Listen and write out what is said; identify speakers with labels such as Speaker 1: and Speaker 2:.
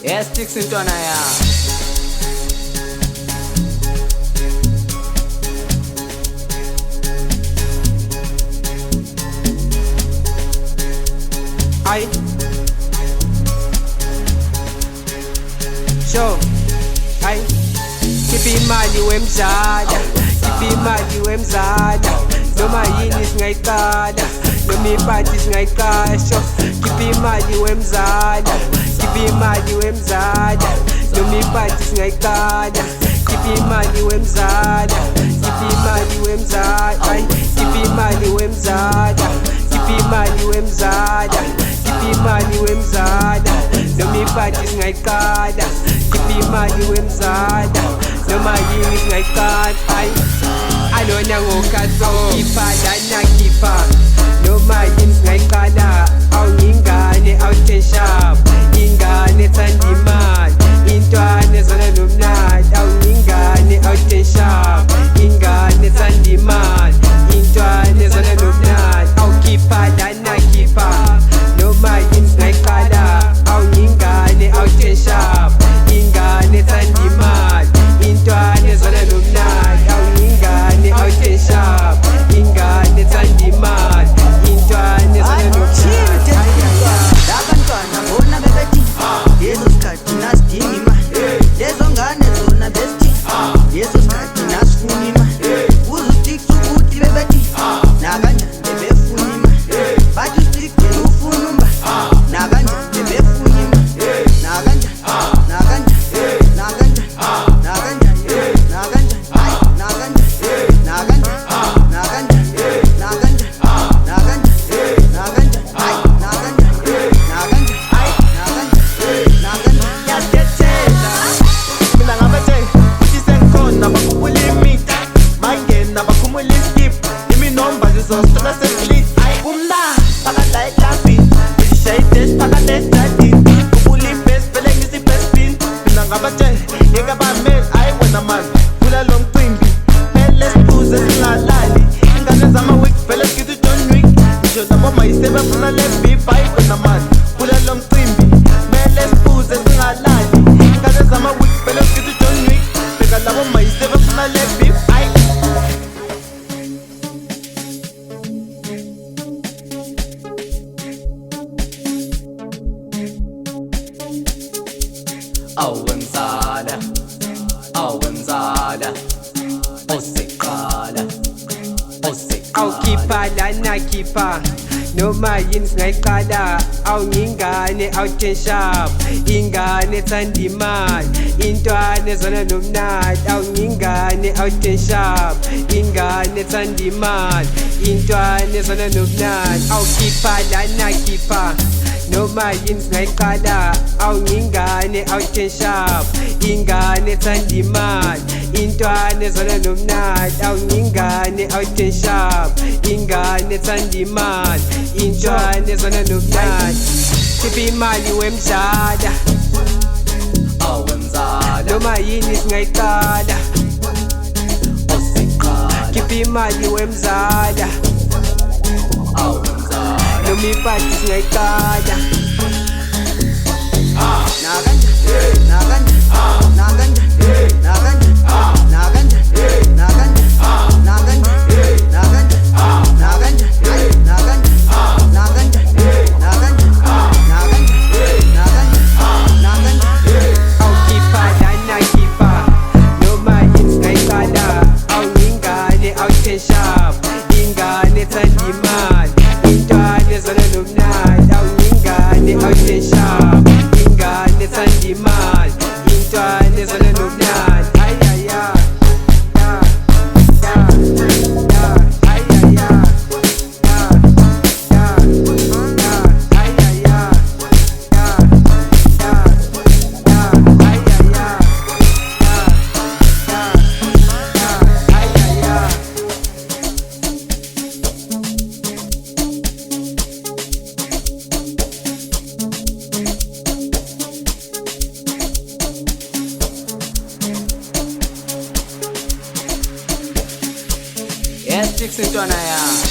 Speaker 1: Yes, sticks into an eye.
Speaker 2: Aye. Show. Aye. Kipi imali wemzala, kipi imali wemzala. Noma yini singayiqala, noma iphathi singayikasho. Kipi imali wemzala, kipi imali wemzala. Noma iphathi singayikala, kipi imali wemzala, kipi imali wemzala. Aye. Kipi imali wemzala, kipi imali wemzala. Kipi imali wemzala, noma iphathi singayikala. Kipi imali wemzala, noma yini singayikala. Aye. Alona ngokaso kipa lana kipa, noma yini singayikala. Awungingane awuthenshap, ingane ethanda imali, intwana ezona nomnandi. Awungingane awuthenshap, ingane ethanda imali, intwana ezona nomnandi. Awukhipha lana kipa, noma yini singayikala. Awungingane awuthenshap, ingane ethanda imali, intwana ezona nomnandi. Awungingane awuthenshap, ingane ethanda imali, intwana ezona nomnandi.
Speaker 3: Labantwana bona bebethi lezo sikhathi nasidinga imali, lezo ngane zona besithi lezo sikhathi nasifuna imali. Uzusticks ukuthi bebethi nakanjani bebefuna imali, bathi usticks yena ufuna umba nakanjani bebefuna imali. Nakanjani nakanjani nakanjani nakanjani nakanjani hayi nakanjani nakanjani nakanjani nakanjani nakanjani nakanjani hayi nakanjani nakanjani
Speaker 4: Ngiyazithethela mina ngabathe uthi sengikhona bakhumbula imita mangena bakhumula iskip iminomba zizosithola seslit kumnandi phakadla eklabhini ngishayide phakade estradini khumbula ibest vele ngisi-best bin mina ngabathe ngeke bameli ayi wena mani vula lo mcimbi phele siphuze singalali ingane zama-week vele sikithi John Wick ngisho nabo mayise befuna le beef ayi wena mani vula lo mcimbi mele siphuze singalali ingane zama-week vele sikithi John Wick bheka labo mayise befuna le beef ayi
Speaker 1: Awemzala, awemzala, oseqala, oseqala.
Speaker 2: Awukhipha lana khipha, noma yini singayiqala. Awungingane awuthenshap, ingane ethanda imali, intwana ezona nomnandi. Awungingane awuthenshap, ingane ethanda imali, intwana ezona nomnandi. Awukhipha lana khipha, noma yini singayiqala. Awungingane awuthenshap, ingane ethanda imali, intwana ezona nomnandi. Awungingane awuthenshap, ingane ethanda imali, intwana ezona nomnandi. Kipi imali wemzala,
Speaker 1: Awemzala,
Speaker 2: noma yini singayiqala.
Speaker 1: oseqala,
Speaker 2: Kipi imali wemzala,
Speaker 1: awemzala.
Speaker 2: noma iphathi singayiqala.
Speaker 3: nakanjani nakanjani nakanjani nakanjani nakanjani nakanjani nakanjani nakanjani nakanjani hayi nakanjani nakanjani nakanjani nakanjani nakanjani
Speaker 2: Awukhipha lana khipha, noma yini singayiqala. Awungingane awuthenshap, ingane ethanda imali, intwana ezona nomnandi. Awungingane awuthenshap, ingane ethanda imali, intwana ezona nomnandi. Ay ay ay, ay ay ay, ay ay ay.
Speaker 1: Yes, sticks into an eye.